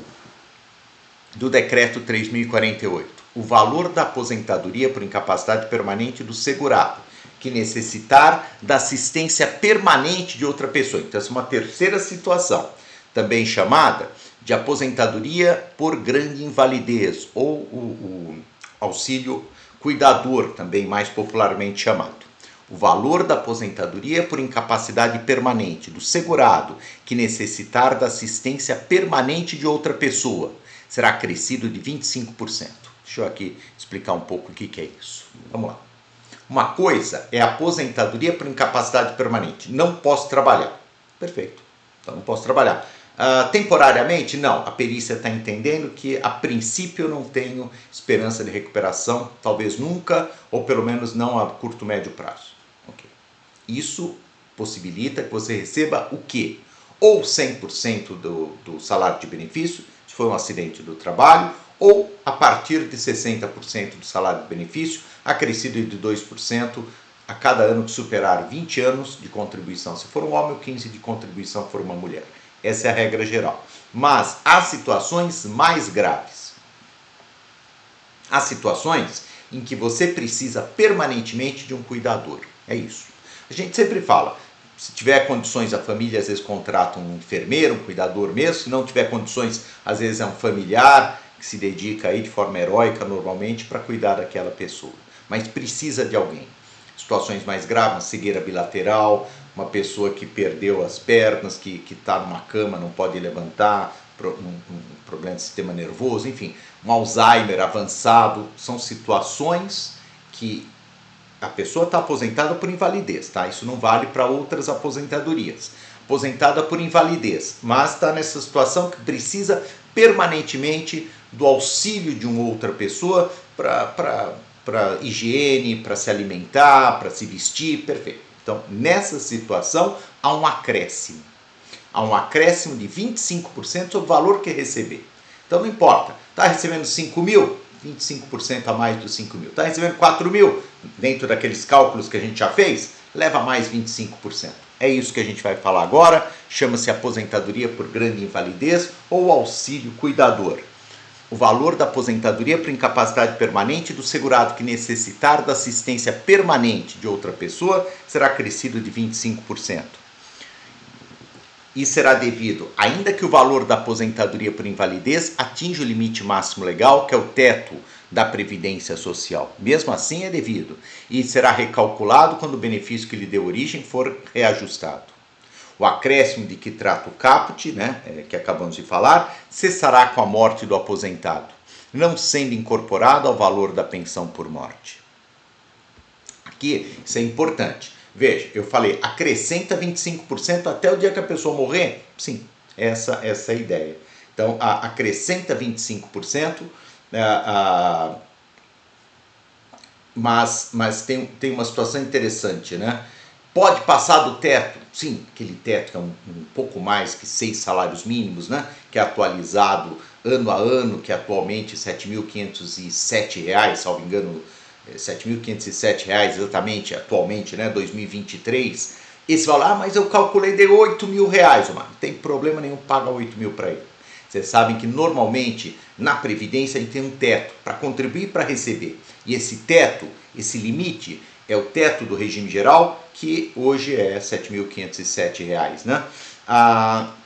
do Decreto 3.048. O valor da aposentadoria por incapacidade permanente do segurado, que necessitar da assistência permanente de outra pessoa. Então, essa é uma terceira situação, também chamada de aposentadoria por grande invalidez, ou o auxílio cuidador, também mais popularmente chamado. O valor da aposentadoria por incapacidade permanente do segurado que necessitar da assistência permanente de outra pessoa será acrescido de 25%. Deixa eu aqui explicar um pouco o que é isso. Vamos lá. Uma coisa é aposentadoria por incapacidade permanente. Não posso trabalhar. Perfeito. Então não posso trabalhar. Temporariamente, não. A perícia está entendendo que, a princípio, eu não tenho esperança de recuperação, talvez nunca, ou pelo menos não a curto, médio prazo. Okay. Isso possibilita que você receba o quê? Ou 100% do salário de benefício, se for um acidente do trabalho, ou a partir de 60% do salário de benefício, acrescido de 2% a cada ano que superar 20 anos de contribuição, se for um homem, ou 15 de contribuição, se for uma mulher. Essa é a regra geral. Mas há situações mais graves. Há situações em que você precisa permanentemente de um cuidador. É isso. A gente sempre fala, se tiver condições, a família às vezes contrata um enfermeiro, um cuidador mesmo. Se não tiver condições, às vezes é um familiar que se dedica aí de forma heróica normalmente para cuidar daquela pessoa. Mas precisa de alguém. Situações mais graves, uma cegueira bilateral, uma pessoa que perdeu as pernas, que está numa cama, não pode levantar, um problema de sistema nervoso, enfim, um Alzheimer avançado, são situações que a pessoa está aposentada por invalidez, tá? Isso não vale para outras aposentadorias. Aposentada por invalidez, mas está nessa situação que precisa permanentemente do auxílio de uma outra pessoa para higiene, para se alimentar, para se vestir, perfeito. Então, nessa situação, há um acréscimo. Há um acréscimo de 25% sobre o valor que receber. Então, não importa. Está recebendo 5 mil? 25% a mais dos 5 mil. Está recebendo 4 mil? Dentro daqueles cálculos que a gente já fez, leva mais 25%. É isso que a gente vai falar agora. Chama-se aposentadoria por grande invalidez ou auxílio cuidador. O valor da aposentadoria por incapacidade permanente do segurado que necessitar da assistência permanente de outra pessoa será acrescido de 25%. E será devido, ainda que o valor da aposentadoria por invalidez atinja o limite máximo legal, que é o teto da Previdência Social. Mesmo assim é devido, e será recalculado quando o benefício que lhe deu origem for reajustado. O acréscimo de que trata o caput, que acabamos de falar, cessará com a morte do aposentado, não sendo incorporado ao valor da pensão por morte. Aqui, isso é importante. Veja, eu falei, acrescenta 25% até o dia que a pessoa morrer? Sim, essa é a ideia. Então, acrescenta 25% Mas tem uma situação interessante, né? Pode passar do teto? Sim, aquele teto que é um pouco mais que 6 salários mínimos, né? Que é atualizado ano a ano, que atualmente é R$ 7.507, salvo engano, R$ 7.507 exatamente, atualmente, né? 2023. Esse valor, mas eu calculei de R$ 8.000, não tem problema nenhum, paga 8 mil para ele. Vocês sabem que normalmente na Previdência a gente tem um teto para contribuir e para receber. E esse teto, esse limite, é o teto do regime geral, que hoje é R$ 7.507, né?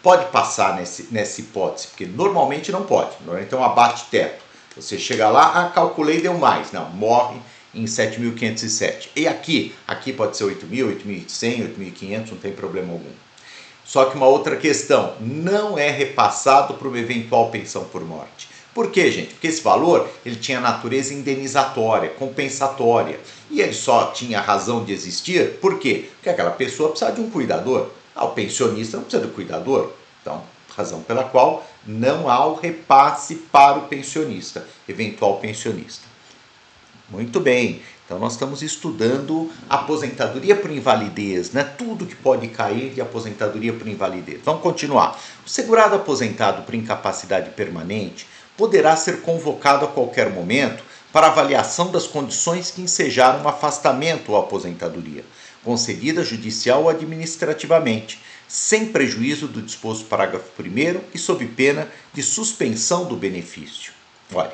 Pode passar nessa hipótese, porque normalmente não pode, normalmente é um abate-teto. Você chega lá, calculei, deu mais. Não, morre em 7.507. E aqui pode ser 8.000, 8.100, 8.500, não tem problema algum. Só que uma outra questão, não é repassado para uma eventual pensão por morte. Por quê, gente? Porque esse valor ele tinha natureza indenizatória, compensatória. E ele só tinha razão de existir, por quê? Porque aquela pessoa precisa de um cuidador. O pensionista não precisa do cuidador. Então, razão pela qual não há o repasse para o pensionista, eventual pensionista. Muito bem, então nós estamos estudando aposentadoria por invalidez, né? Tudo que pode cair de aposentadoria por invalidez. Vamos continuar. O segurado aposentado por incapacidade permanente poderá ser convocado a qualquer momento para avaliação das condições que ensejaram um afastamento ou aposentadoria, concedida judicial ou administrativamente, sem prejuízo do disposto no parágrafo 1º e sob pena de suspensão do benefício. Olha,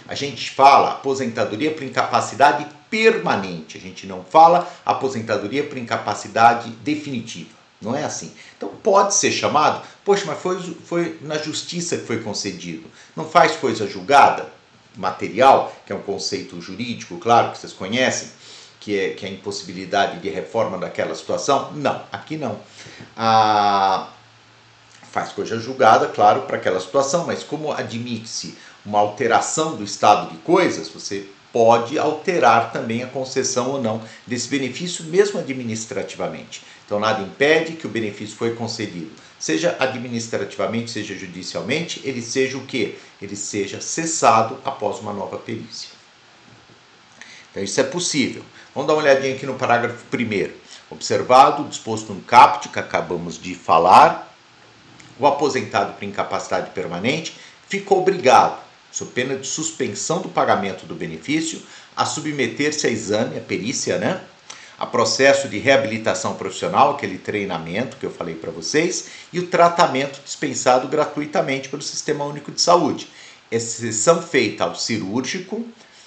a gente fala aposentadoria por incapacidade permanente, a gente não fala aposentadoria por incapacidade definitiva, não é assim. Então pode ser chamado, poxa, mas foi na justiça que foi concedido, não faz coisa julgada, material, que é um conceito jurídico, claro, que vocês conhecem, que é a impossibilidade de reforma daquela situação. Não, aqui não. Faz coisa julgada, claro, para aquela situação, mas como admite-se uma alteração do estado de coisas, você pode alterar também a concessão ou não desse benefício, mesmo administrativamente. Então nada impede que o benefício foi concedido, seja administrativamente, seja judicialmente, ele seja o quê? Ele seja cessado após uma nova perícia. Então isso é possível. Vamos dar uma olhadinha aqui no parágrafo 1º. Observado, disposto no caput, que acabamos de falar, o aposentado por incapacidade permanente ficou obrigado, sob pena de suspensão do pagamento do benefício, a submeter-se a exame, a perícia, né? A processo de reabilitação profissional, aquele treinamento que eu falei para vocês, e o tratamento dispensado gratuitamente pelo Sistema Único de Saúde, exceção feita ao cirúrgico,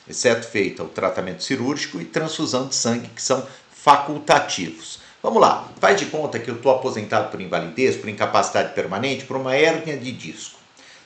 exceto feita ao tratamento cirúrgico e transfusão de sangue, que são facultativos. Vamos lá, faz de conta que eu estou aposentado por invalidez, por incapacidade permanente, por uma hérnia de disco.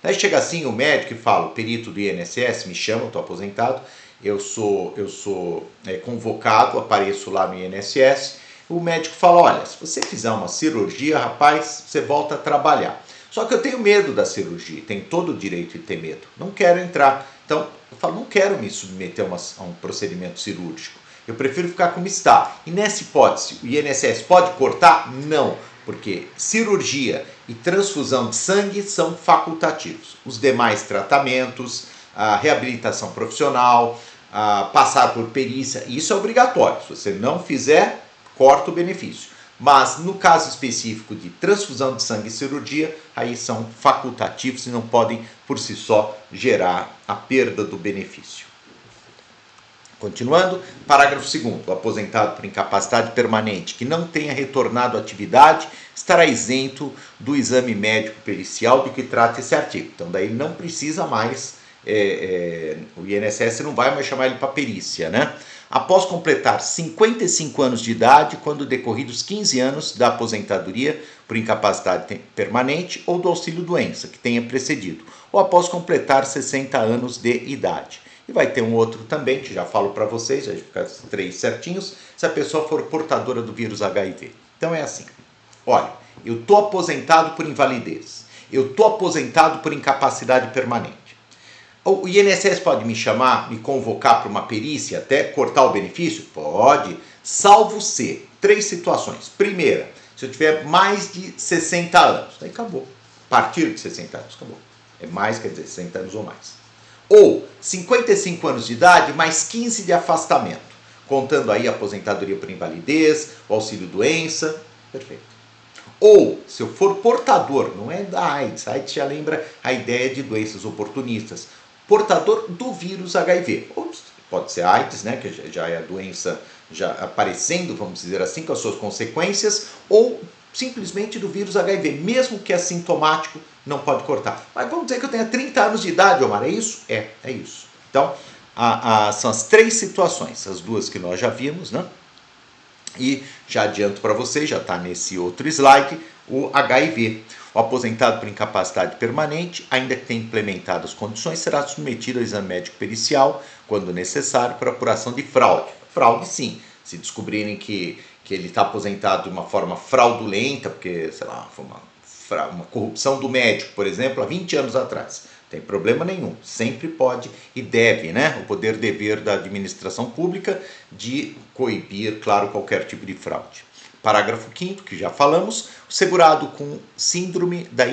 Aí chega assim o médico e fala, o perito do INSS me chama, eu estou aposentado, eu sou convocado, apareço lá no INSS, o médico fala, olha, se você fizer uma cirurgia, rapaz, você volta a trabalhar. Só que eu tenho medo da cirurgia, tenho todo o direito de ter medo, não quero entrar. Então, eu falo, não quero me submeter a um procedimento cirúrgico, eu prefiro ficar como está. E nessa hipótese, o INSS pode cortar? Não, porque cirurgia e transfusão de sangue são facultativos. Os demais tratamentos, a reabilitação profissional, passar por perícia, isso é obrigatório. Se você não fizer, corta o benefício. Mas no caso específico de transfusão de sangue e cirurgia, aí são facultativos e não podem por si só gerar a perda do benefício. Continuando, parágrafo 2º, o aposentado por incapacidade permanente que não tenha retornado à atividade estará isento do exame médico pericial do que trata esse artigo. Então daí não precisa mais, o INSS não vai mais chamar ele para perícia, né? Após completar 55 anos de idade, quando decorridos 15 anos da aposentadoria por incapacidade permanente ou do auxílio-doença, que tenha precedido, ou após completar 60 anos de idade. E vai ter um outro também, que já falo para vocês, vai ficar 3 certinhos, se a pessoa for portadora do vírus HIV. Então é assim, olha, eu estou aposentado por invalidez, eu estou aposentado por incapacidade permanente. O INSS pode me chamar, me convocar para uma perícia, até cortar o benefício? Pode, salvo se 3 situações. Primeira, se eu tiver mais de 60 anos, aí acabou. A partir de 60 anos, acabou. É mais, quer dizer, 60 anos ou mais. Ou 55 anos de idade mais 15 de afastamento, contando aí a aposentadoria por invalidez, o auxílio-doença, perfeito. Ou, se eu for portador, não é da AIDS, a AIDS já lembra a ideia de doenças oportunistas, portador do vírus HIV. Ou pode ser AIDS, né, que já é a doença já aparecendo, vamos dizer assim, com as suas consequências, ou simplesmente do vírus HIV, mesmo que assintomático, não pode cortar. Mas vamos dizer que eu tenha 30 anos de idade, Omar, é isso? É isso. Então, são as três situações, as duas que nós já vimos, né? E já adianto para vocês, já está nesse outro slide, o HIV. O aposentado por incapacidade permanente, ainda que tenha implementado as condições, será submetido ao exame médico pericial, quando necessário, para apuração de fraude. Fraude, sim. Se descobrirem que ele está aposentado de uma forma fraudulenta, porque, sei lá, foi uma corrupção do médico, por exemplo, há 20 anos atrás. Não tem problema nenhum, sempre pode e deve, né? O poder dever da administração pública de coibir, claro, qualquer tipo de fraude. Parágrafo 5º, que já falamos, o segurado com síndrome da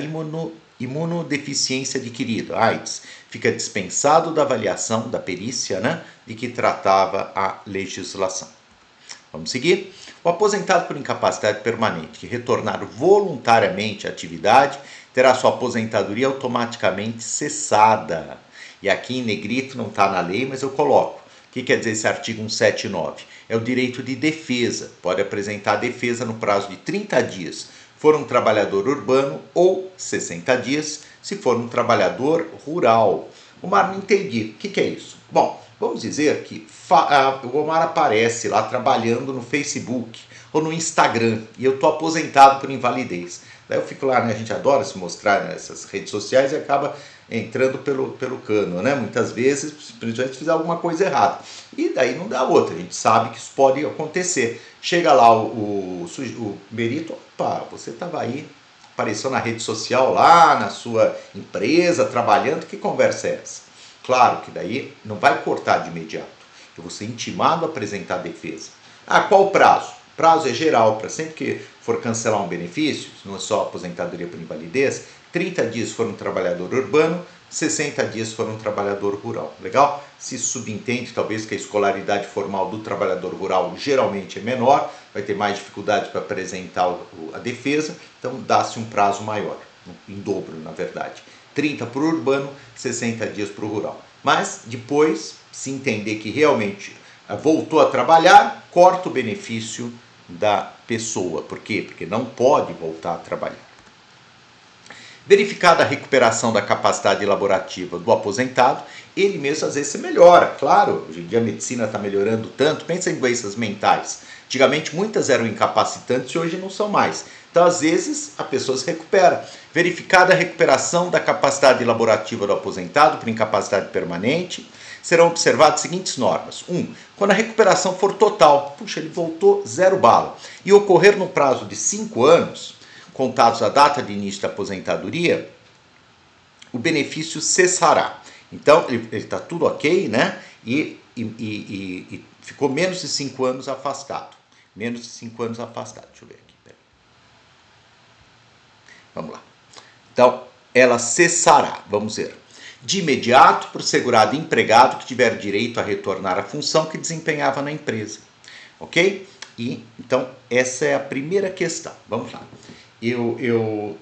imunodeficiência adquirida, AIDS, fica dispensado da avaliação da perícia, né, de que tratava a legislação. Vamos seguir? O aposentado por incapacidade permanente que retornar voluntariamente à atividade terá sua aposentadoria automaticamente cessada. E aqui em negrito não está na lei, mas eu coloco. O que quer dizer esse artigo 179? É o direito de defesa. Pode apresentar defesa no prazo de 30 dias, for um trabalhador urbano, ou 60 dias, se for um trabalhador rural. Omar, não entendi. O que é isso? Bom, vamos dizer que o Omar aparece lá trabalhando no Facebook ou no Instagram e eu estou aposentado por invalidez. Daí eu fico lá, né? A gente adora se mostrar nessas redes sociais e acaba entrando pelo cano, né? Muitas vezes, principalmente se fizer alguma coisa errada. E daí não dá outra, a gente sabe que isso pode acontecer. Chega lá o perito, opa, você estava aí, apareceu na rede social lá, na sua empresa, trabalhando, que conversa é essa? Claro que daí não vai cortar de imediato. Eu vou ser intimado a apresentar defesa. Qual o prazo? Prazo é geral, para sempre que for cancelar um benefício, não é só aposentadoria por invalidez, 30 dias for um trabalhador urbano, 60 dias for um trabalhador rural. Legal? Se subentende talvez que a escolaridade formal do trabalhador rural geralmente é menor, vai ter mais dificuldade para apresentar a defesa, então dá-se um prazo maior, em dobro na verdade. 30 para o urbano, 60 dias para o rural. Mas depois, se entender que realmente voltou a trabalhar, corta o benefício da pessoa. Por quê? Porque não pode voltar a trabalhar. Verificada a recuperação da capacidade elaborativa do aposentado, ele mesmo às vezes se melhora. Claro, hoje em dia a medicina está melhorando tanto, pensa em doenças mentais. Antigamente muitas eram incapacitantes e hoje não são mais. Então às vezes a pessoa se recupera. Verificada a recuperação da capacidade elaborativa do aposentado por incapacidade permanente, serão observadas as seguintes normas. 1. Quando a recuperação for total, puxa, ele voltou 0 bala, e ocorrer no prazo de 5 anos, contados a data de início da aposentadoria, o benefício cessará. Então, ele está tudo ok, né? E ficou menos de 5 anos afastado. Menos de 5 anos afastado. Deixa eu ver aqui. Peraí. Vamos lá. Então, ela cessará. Vamos ver. De imediato, para o segurado empregado que tiver direito a retornar à função que desempenhava na empresa. Ok? E, então, essa é a primeira questão. Vamos lá. Eu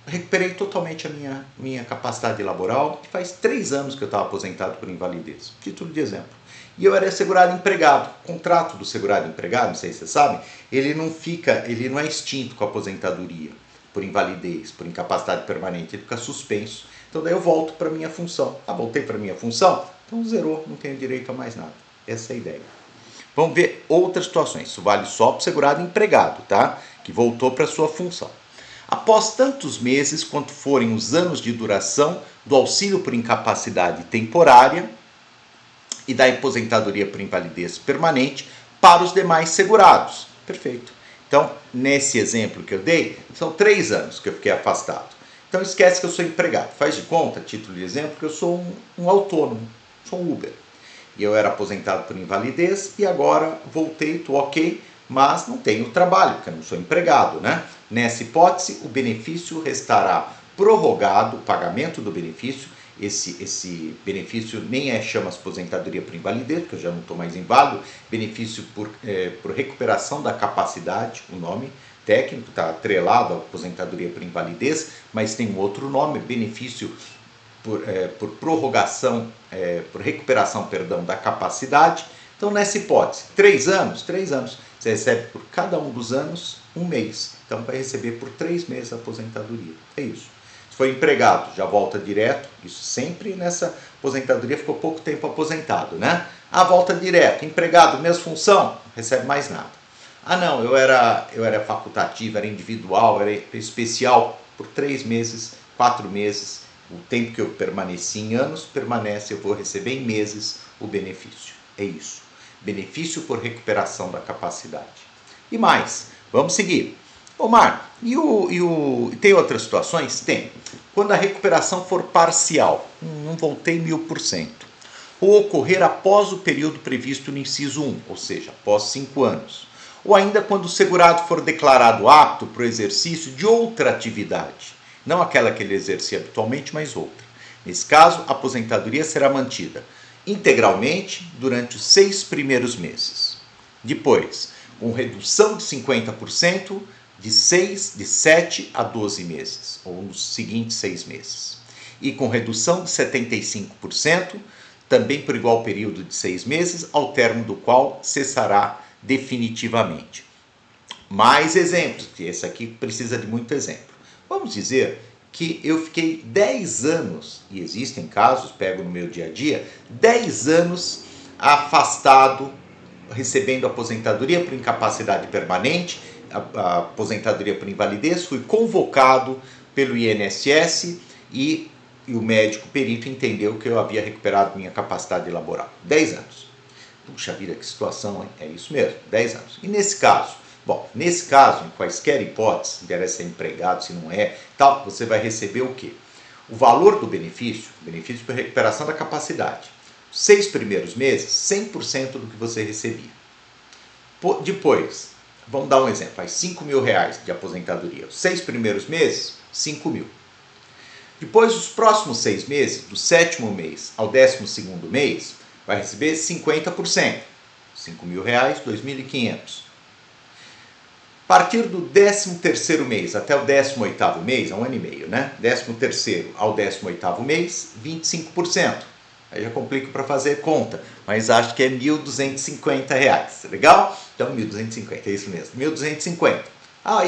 recuperei totalmente a minha capacidade laboral, que faz 3 anos que eu estava aposentado por invalidez. Título de exemplo. E eu era segurado empregado. O contrato do segurado empregado, não sei se vocês sabem, ele não é extinto com a aposentadoria por invalidez, por incapacidade permanente, ele fica suspenso. Então daí eu volto para a minha função. Voltei para a minha função? Então zerou, não tenho direito a mais nada. Essa é a ideia. Vamos ver outras situações. Isso vale só para o segurado empregado, tá? Que voltou para a sua função. Após tantos meses quanto forem os anos de duração do auxílio por incapacidade temporária e da aposentadoria por invalidez permanente para os demais segurados. Perfeito. Então, nesse exemplo que eu dei, são 3 anos que eu fiquei afastado. Então esquece que eu sou empregado. Faz de conta, título de exemplo, que eu sou um autônomo, sou um Uber. E eu era aposentado por invalidez e agora voltei, estou ok, mas não tenho trabalho, porque eu não sou empregado, né? Nessa hipótese, o benefício restará prorrogado, o pagamento do benefício esse benefício nem chama aposentadoria por invalidez, porque eu já não estou mais inválido, benefício por recuperação da capacidade, o nome técnico está atrelado à aposentadoria por invalidez, mas tem um outro nome, benefício por prorrogação, por recuperação, perdão, da capacidade. Então, nessa hipótese, 3 anos, você recebe por cada um dos anos 1 mês. Então, vai receber por 3 meses a aposentadoria. É isso. Se for empregado, já volta direto. Isso sempre nessa aposentadoria ficou pouco tempo aposentado, né? Volta direto. Empregado, mesma função, não recebe mais nada. Não, eu era facultativo, era individual, era especial por 3 meses, 4 meses. O tempo que eu permaneci em anos, permanece, eu vou receber em meses o benefício. É isso. Benefício por recuperação da capacidade. E mais, vamos seguir. Omar, tem outras situações? Tem. Quando a recuperação for parcial, não voltei 1000%, ou ocorrer após o período previsto no inciso 1, ou seja, após 5 anos. Ou ainda quando o segurado for declarado apto para o exercício de outra atividade, não aquela que ele exercia habitualmente, mas outra. Nesse caso, a aposentadoria será mantida integralmente durante os 6 primeiros meses. Depois, com redução de 50% de 7 a 12 meses, ou nos seguintes 6 meses. E com redução de 75%, também por igual período de 6 meses, ao termo do qual cessará definitivamente. Mais exemplos, que esse aqui precisa de muito exemplo. Vamos dizer que eu fiquei 10 anos, e existem casos, pego no meu dia a dia, 10 anos afastado, recebendo aposentadoria por incapacidade permanente, a aposentadoria por invalidez, fui convocado pelo INSS e o médico perito entendeu que eu havia recuperado minha capacidade laboral. 10 anos. Puxa vida, que situação, hein? É isso mesmo, 10 anos. E nesse caso? Bom, nesse caso, em quaisquer hipóteses, se interessa ser empregado, se não é, tal, você vai receber o quê? O valor do benefício por recuperação da capacidade. 6 primeiros meses, 100% do que você recebia. Depois, vamos dar um exemplo, faz 5 mil reais de aposentadoria. Os 6 primeiros meses, 5 mil. Depois, os próximos 6 meses, do 7º mês ao 12º mês, vai receber 50%. 5 mil reais, 2.500. A partir do 13º mês até o 18º mês, é 1 ano e meio, né? 13º ao 18º mês, 25%. Aí já complico para fazer conta, mas acho que é R$ 1.250. Legal? Então, 1.250, é isso mesmo, 1.250.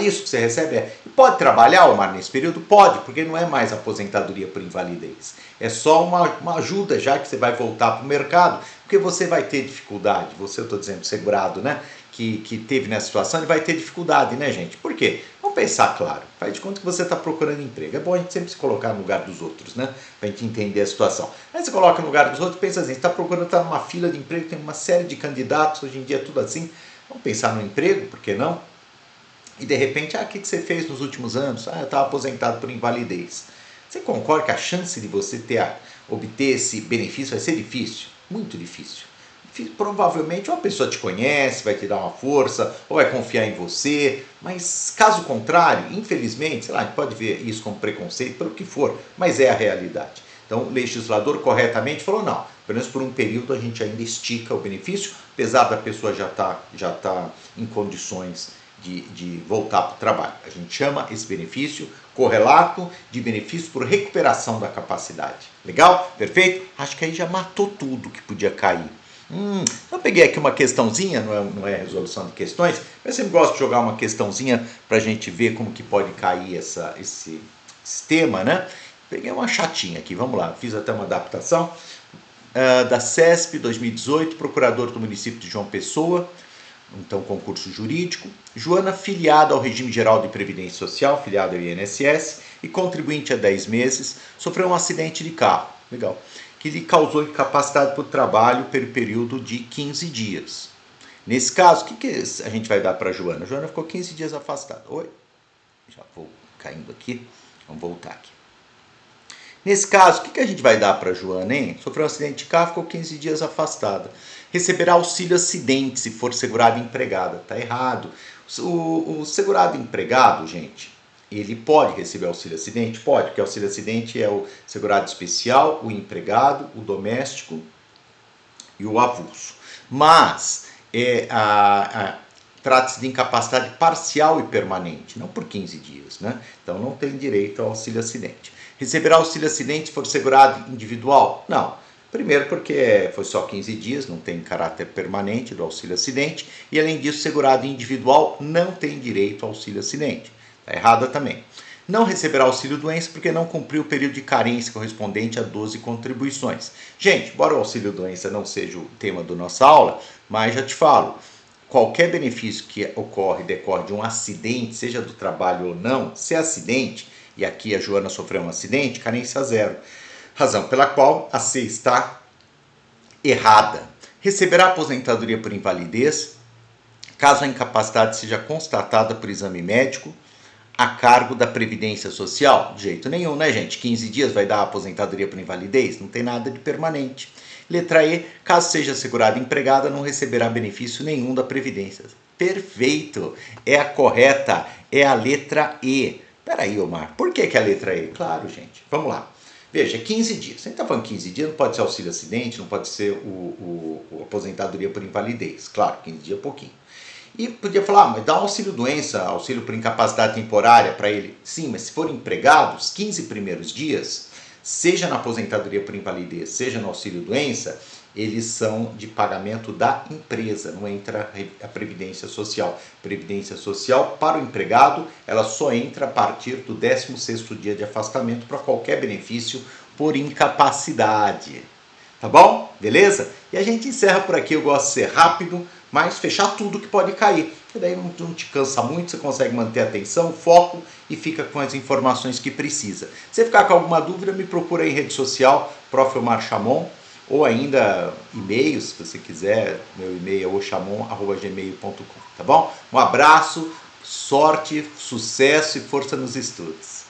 Isso que você recebe é... E pode trabalhar, Omar, nesse período? Pode, porque não é mais aposentadoria por invalidez. É só uma ajuda, já que você vai voltar para o mercado, porque você vai ter dificuldade, eu estou dizendo segurado, né? Que teve nessa situação, ele vai ter dificuldade, né, gente? Por quê? Vamos pensar, claro. Faz de conta que você está procurando emprego. É bom a gente sempre se colocar no lugar dos outros, né? Para a gente entender a situação. Aí você coloca no lugar dos outros e pensa assim, você está procurando estar numa fila de emprego, tem uma série de candidatos, hoje em dia é tudo assim. Vamos pensar no emprego, por que não? E de repente, o que você fez nos últimos anos? Eu estava aposentado por invalidez. Você concorda que a chance de você obter esse benefício vai ser difícil? Muito difícil. Provavelmente uma pessoa te conhece, vai te dar uma força, ou vai confiar em você, mas caso contrário, infelizmente, sei lá, a gente pode ver isso como preconceito, pelo que for, mas é a realidade. Então o legislador corretamente falou, não, pelo menos por um período a gente ainda estica o benefício, apesar da pessoa já tá em condições de voltar para o trabalho. A gente chama esse benefício correlato de benefício por recuperação da capacidade. Legal? Perfeito? Acho que aí já matou tudo que podia cair. Eu peguei aqui uma questãozinha, não é resolução de questões, mas eu sempre gosto de jogar uma questãozinha para a gente ver como que pode cair esse tema, né? Peguei uma chatinha aqui, vamos lá, fiz até uma adaptação da CESP 2018, procurador do município de João Pessoa, então concurso jurídico, Joana filiada ao regime geral de previdência social, filiada ao INSS e contribuinte há 10 meses, sofreu um acidente de carro, legal, que lhe causou incapacidade para o trabalho pelo período de 15 dias. Nesse caso, o que a gente vai dar para a Joana? A Joana ficou 15 dias afastada. Oi? Já vou caindo aqui. Vamos voltar aqui. Nesse caso, o que a gente vai dar para a Joana, hein? Sofreu um acidente de carro, ficou 15 dias afastada. Receberá auxílio acidente se for segurado empregada. Está errado. O segurado empregado, gente, ele pode receber auxílio acidente? Pode, porque auxílio acidente é o segurado especial, o empregado, o doméstico e o avulso. Mas trata-se de incapacidade parcial e permanente, não por 15 dias, né? Então não tem direito ao auxílio acidente. Receberá auxílio acidente se for segurado individual? Não. Primeiro porque foi só 15 dias, não tem caráter permanente do auxílio acidente, e além disso, segurado individual não tem direito ao auxílio acidente. Está errada também. Não receberá auxílio doença porque não cumpriu o período de carência correspondente a 12 contribuições. Gente, embora o auxílio doença não seja o tema da nossa aula, mas já te falo, qualquer benefício que decorre de um acidente, seja do trabalho ou não, se é acidente, e aqui a Joana sofreu um acidente, carência zero. Razão pela qual a C está errada. Receberá aposentadoria por invalidez, caso a incapacidade seja constatada por exame médico, a cargo da Previdência Social? De jeito nenhum, né, gente? 15 dias vai dar aposentadoria por invalidez? Não tem nada de permanente. Letra E, caso seja segurada empregada, não receberá benefício nenhum da Previdência. Perfeito! É a correta, é a letra E. Peraí, Omar, por que é a letra E? Claro, gente, vamos lá. Veja, 15 dias. A gente está falando 15 dias, não pode ser auxílio acidente, não pode ser o aposentadoria por invalidez. Claro, 15 dias é pouquinho. E podia falar, mas dá um auxílio doença, auxílio por incapacidade temporária para ele. Sim, mas se for empregado, os 15 primeiros dias, seja na aposentadoria por invalidez, seja no auxílio doença, eles são de pagamento da empresa, não entra a Previdência Social. Previdência Social, para o empregado, ela só entra a partir do 16º dia de afastamento para qualquer benefício por incapacidade. Tá bom? Beleza? E a gente encerra por aqui, eu gosto de ser rápido, mas fechar tudo que pode cair. E daí não te cansa muito, você consegue manter a atenção, foco e fica com as informações que precisa. Se você ficar com alguma dúvida, me procura em rede social, Prof. Omar Chamon, ou ainda e-mail, se você quiser, meu e-mail é ochamon@gmail.com, tá bom? Um abraço, sorte, sucesso e força nos estudos.